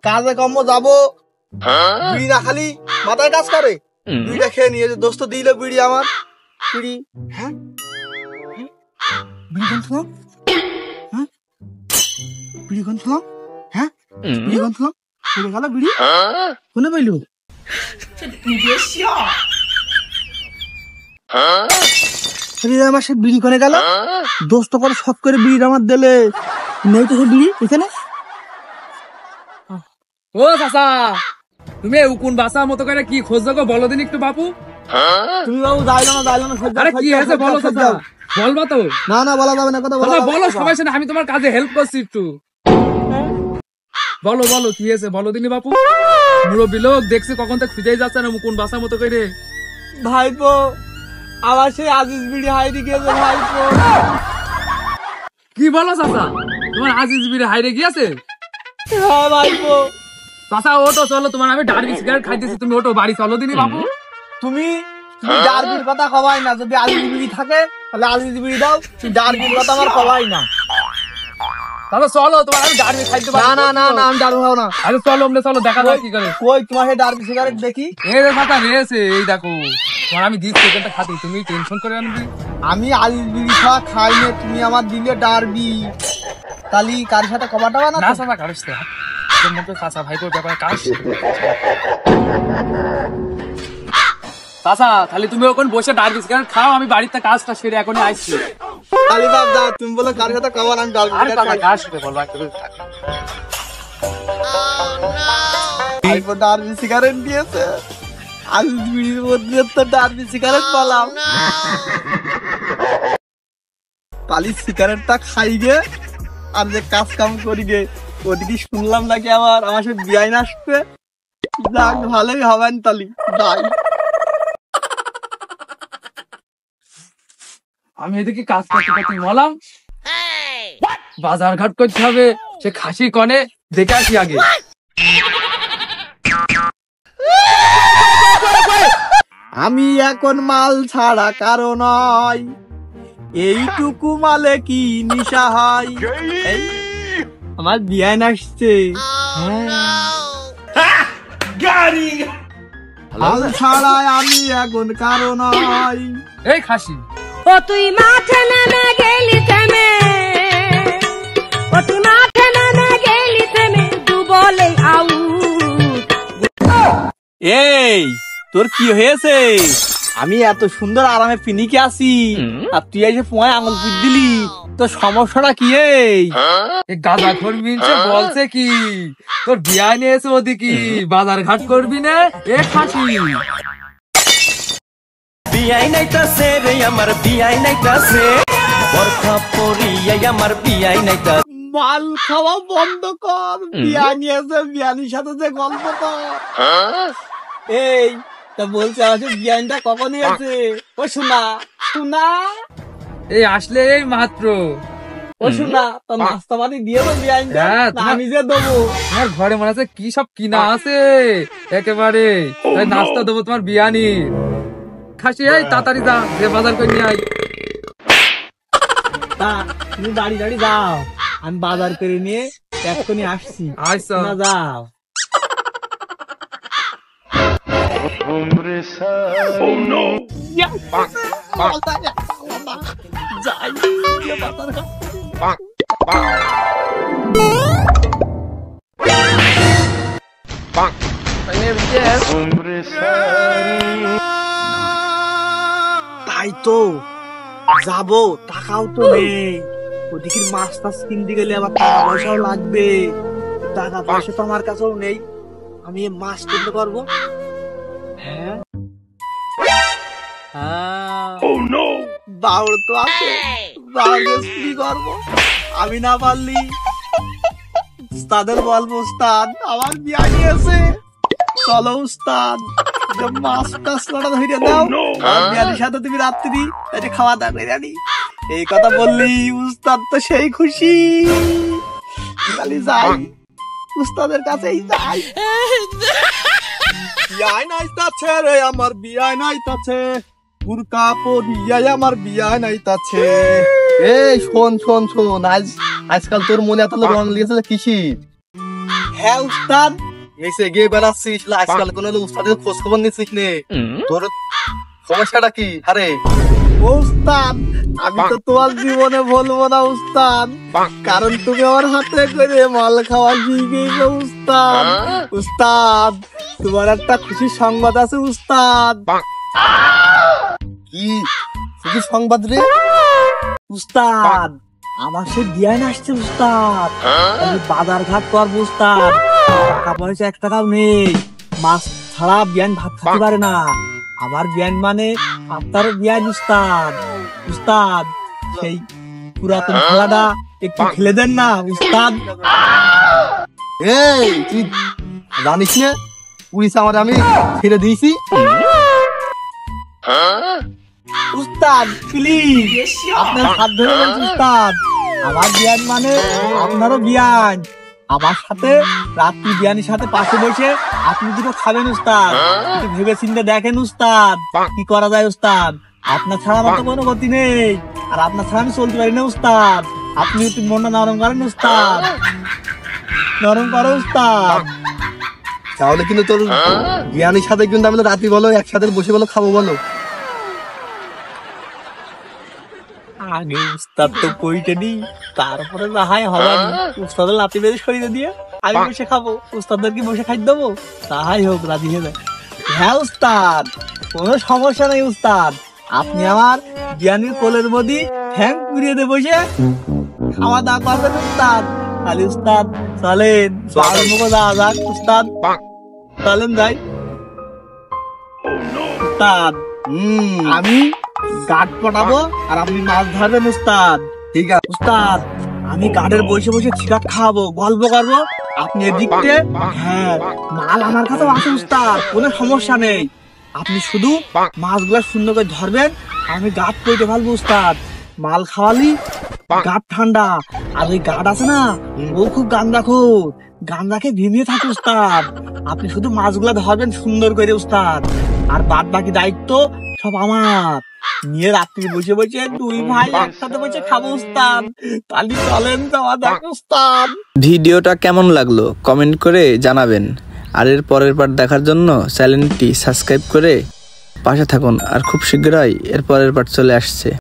কাজে কর্ম যাবো, বিড়ি না খালি মাথায় কাজ করে। বিড়িটা খেয়ে নিয়ে দোস্ত দিল বিড়ি আমার বিড়ি। হ্যাঁ বিড়ি কোন ছিল? হ্যাঁ বিড়ি কোন ছিল? হ্যাঁ বিড়ি কোন ছিল? পড়ে গেল বিড়ি কোনে পাইলু? আমার সে বিড়ি কোনে গেল? দোস্ত করে শখ করে বিড়ি আমার দিলে নেই তো সে বিড়ি এখানে। ও চাচা, তুমি উকুন বাসা মতো করে কি খোঁজ দেখো বলো দিন একটু বাপু। তুমি বাবু যাইলো না আরে কি হয়েছে বলো চাচা, বলবা তো? না না বলা যাবে না, কথা বলো সবাই শুনে, আমি তোমার কাজে হেল্প করছি একটু। বলো বলো কি হয়েছে বলো দিনি বাপু। মুরব্বী লোক দেখছি কখন থেকে খুঁজেই যাচ্ছে না উকুন বাসা মতো করে। ভাইপো আবার সেই আজিজ বিড়ি হাইরে গিয়েছে ভাইপো। কি বলো চাচা, তোমার আজিজ বিড়ি হাইরে গিয়েছে? হ্যাঁ ভাইপো। চাচা ওটো চলো, তোমার আমি ডার্বি সিগারেট খাইতেছি, তুমি ওটো বাড়ি চলো দিনি বাপু। তুমি ডার্বির কথা খাওয়াই না, যদি আজিজ বিড়ি থাকে তাহলে আজিজ বিড়ি দাও, ডার্বির কথা আমার খাওয়াই না। তাহলে চলো, তোমার আমি ডার্বি খাইতে না না না না আমি ডার্বি খাও না। আরে চলো আমরা চলো, দেখা যাক কি করে। কই তোমার সেই ডার্বি সিগারেট দেখি। এই রে চাচা রয়েছে, এই দেখো তোমার আমি দিচ্ছি এখানটা খাতে, তুমি টেনশন করে আনবি। আমি আজিজ বিড়ি খাওয়া খাই না, তুমি আমার দিলে ডার্বি, তাহলে কার সাথে কবাটা বানা? না চাচা কারস তো তোর মতো চাচা ভাইপোর ব্যাপারে কারস। চাচা তাহলে তুমি ওখানে বসে ডার্বি সিগারেট খাও, আমি বাড়িতে কাজটা সেরে এখনই আসছি। তাহলে বাপ দাও, তুমি বলো কার সাথে কবার আমি ডার্বি সিগারেট খাই। কাজ সেরে বলবা একটু। ভাইপো ডার্বি সিগারেট দিয়েছে, আজিজ বিড়ির মধ্যে তো ডার্বি সিগারেট পালাম। পালি সিগারেটটা খাই গে আর যে কাজ কাম করি গে, ওদিকে শুনলাম নাকি আমার সাথে বিয়াই আসবে। যাক ভালোই হবেন তালি যাই। আমি এদিকে কাজ করতে করতে বললাম বাজার ঘাট করতে হবে, সে খাসি কনে দেখে আসি আগে। আমি এখন মাল ছাড়া কারো নয়, এইটুকু মালে কি নিশা হয়। আমার বিয়ান আসছে, মাল ছাড়াই আমি এখন কারো নয়। এই খাসি ও তুই মাঠে নেমে গেলি থেমে, ও তুই মাঠে নেমে গেলি থেমে, তু বলে আউ। এই তোর কি হয়েছে? আমি এত সুন্দর আরামে পিনিকে আসি আর তুই এসে পোয়ায় আঙুল পিট দিলি, তোর সমস্যাটা কি? এই গাঁজা খরবি বলছে কি তোর বিয়া নিয়েছে ওদিকে বাজার ঘাট করবি না? এ খাসি বিয়াই নাইতাছে রে আমার, বিয়াই নাইতাছে বরখা পরিয়া আমার, বিয়াই নাইতাছে। মাল খাওয়া বন্ধ কর, বিয়া নিয়েছে, বিয়ানির সাথে যে গল্প কর। এই তা বলছে আমার বিয়ানটা কখন নিয়েছে? ও শোনা শোনা, এই আসলে এই মাত্র। ও শোনা তো নাস্তা পানি দিয়ে তো বিয়ানটা আমি যে দেবো। তোমার ঘরে মনে আছে কি সব কিনা আছে একেবারে, তাই নাস্তা দেবো তোমার বিয়ানি। খাসি এই তাড়াতাড়ি যা, যে বাজার করে নিয়ে আয়। তা তুমি বাড়ি বাড়ি যাও, আমি বাজার করে নিয়ে এক্ষুনি আসছি। আচ্ছা না যাও। তাই তো যাবো, টাকাও তো নেই, ওদিকে মাছ টাছ কিনতে গেলে আবার টাকা পয়সাও লাগবে। টাকা পয়সা তো আমার কাছেও নেই, আমি মাছ কিনতে পারবো? হ্যাঁ বাউল তো আছে, বাউল কি করবো? আমি না পারলি উস্তাদের বলবো, উস্তাদ আমার বিয়া নিয়েছে, চলো উস্তাদ মাছ টাছ ধরে দাও, বিয়ানির সাথে তুমি রাত্রি খাওয়া দাওয়া করে আনি। এই কথা বললি উস্তাদ তো সেই খুশি, খালি যাই উস্তাদের কাছেই যাই। বিয়াই নাইতাছে রে আমার, বিয়াই নাইতাছে, বুরকা পরিয়াই আমার বিয়াই নাইতাছে। এই শোন শোন শোন, আজকাল তোর মনে এত রং লেগেছে কিসি? হ্যাঁ উস্তাদ। এসে গিয়ে বেড়াচ্ছিস, আজকাল কোন উস্তাদের খোঁজ খবর নিচ্ছিস নে? তোর সমস্যাটা কি? আরে উস্তাদ, আমি তো তোমার জীবনে বলবো না উস্তাদ, কারণ তুমি আমার হাতে করে মাল খাওয়া শিখিয়েছো উস্তাদ। উস্তাদ, তোমার একটা খুশির সংবাদ আছে উস্তাদ। কি খুশির সংবাদ রে? উস্তাদ, আমার সে বিয়ান আসছে উস্তাদ। আমি বাজার ঘাট করবো উস্তাদ, টাকা পয়সা 1 টাকাও নেই, মাছ ছাড়া বিয়ান ভাত খেতে পারে না। আমার বিয়ান মানে আপনার বিয়ান উস্তাদ। উস্তাদ, সেই পুরাতন খেলাটা একটু খেলে দেন না উস্তাদ। এই তুই জানিস না পুলিশ আমার আমি ছেড়ে দিয়েছি? উস্তাদ প্লিজ আপনার হাত ধরে বলছি উস্তাদ, আমার বিয়ান মানে আপনারও বিয়ান। আমার সাথে রাত্রি বিয়ানির সাথে পাশে বসে আপনি দুটো খাবেন উস্তাদ। একটু ভেবে চিন্তে দেখেন উস্তাদ কি করা যায় উস্তাদ। আপনার ছাড়া আমার তো কোনো গতি নেই, আর আপনার ছাড়া আমি চলতে পারি না উস্তাদ। আপনি একটু মনটা নরম করেন উস্তাদ, নরম করো উস্তাদ। তাহলে কিন্তু তোর বিয়ানির সাথে কিন্তু আমি রাত্রি বলো একসাথে বসে বলো খাবো বলো। আগে উস্তাদ তো কইতে নি, তারপরে না হয় হবে উস্তাদের লাতি বেঁধে শরীরে দিয়ে আমি বসে খাবো, উস্তাদের কি বসে খাই দেবো? তাহাই হোক, রাজি হয়ে যায়। হ্যাঁ উস্তাদ, কোনো সমস্যা নেই উস্তাদ, আপনি আমার জ্ঞানীর কোলের মধ্যে ঠ্যাং পুড়িয়ে দে বসে খাওয়া দাওয়া করবেন উস্তাদ। খালি উস্তাদ চলেন মুখে যাওয়া যাক উস্তাদ, চলেন যাই উস্তাদ। আমি গার্ড পটাবো আর আপনি মাছ ধরবেন উস্তাদ। ঠিক আছে উস্তাদ, আমি গার্ডের বসে বসে চিকাট খাওয়াবো, গল্প করবো, আপনি এদিকতে। হ্যাঁ, মাল আমার কাছেও আছে উস্তাদ, কোনো সমস্যা নেই। আপনি শুধু মাছগুলা সুন্দর করে ধরবেন, আমি গার্ড পইতে ফেলবো উস্তাদ। মাল খাওয়ালি গার্ড ঠান্ডা, আর ওই গার্ড আছে না ও খুব গান্দাখোর, গান্দাকে ভিমিয়ে থাকে উস্তাদ। আপনি শুধু মাছগুলা ধরবেন সুন্দর করে উস্তাদ, আর বাদ বাকি দায়িত্ব সব আমার। নিয়ে রাত্রি বসে বসে 2 ভাই একসাথে বসে খাবো উস্তাদ। তাহলে চলেন যাওয়া যাক উস্তাদ। ভিডিওটা কেমন লাগলো কমেন্ট করে জানাবেন, আর এর পরের পার্ট দেখার জন্য চ্যানেলটি সাবস্ক্রাইব করে পাশে থাকুন। আর খুব শীঘ্রই এর পরের পার্ট চলে আসছে।